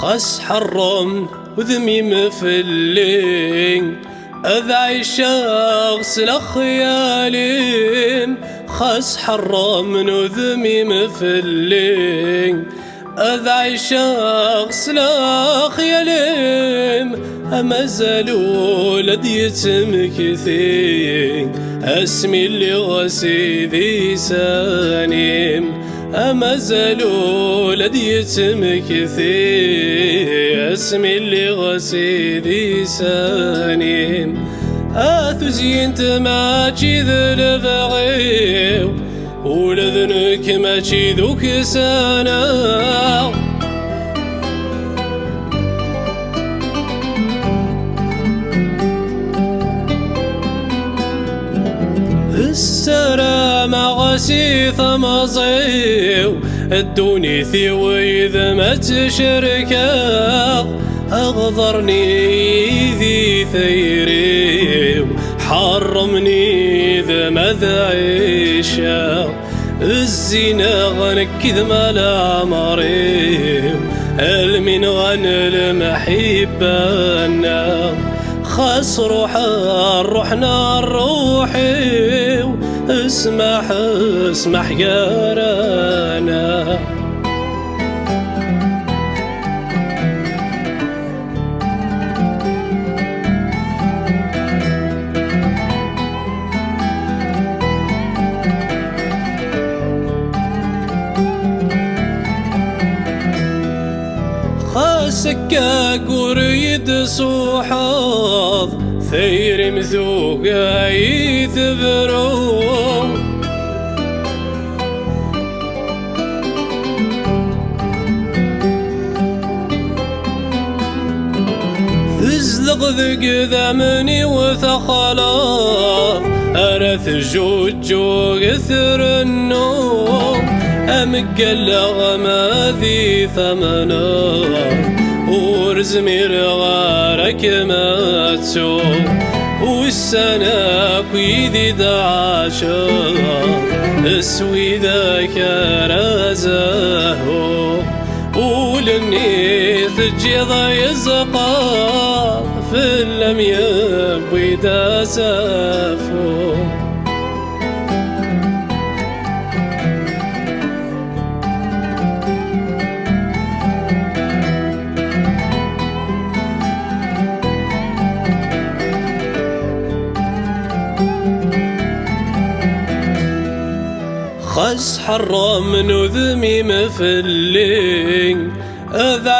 خاس حرم وذمي مفلين أذعي شخص لخيالين خاس حرم وذمي مفلين أذعي شخص لخيالين أما زالوا لديتم كثير اسمي اللي غسيدي سانيم أما زالوا لديتم كثير اسمي اللي غسيدي سانيم أثزينت ماشي ذا البغيو ولذنك ماشي ذوك سانا السلام غسيث مصيو الدوني ثيوي إذا ما تشركا أغضرني ذي ثيري حرمني إذا ما ذعيشا الزنا غنكذ ملا مريو المن غن المحبانا خاص روحنا روحي اسمح قرانا خاسك قريد صحاض ثير مثوقا يثبرون تزدقذق ذمني وثخلاط أرث جوجو كثر النوم أمقلغ ما ذي ثمنا ورزمي رغارك ما تسوم والسنة كويدي دعاشر اسوي ذاك رازاهو ولني ثجيض يزقى في اللم يبوي داسافو خاس حرام من وذمي مفلين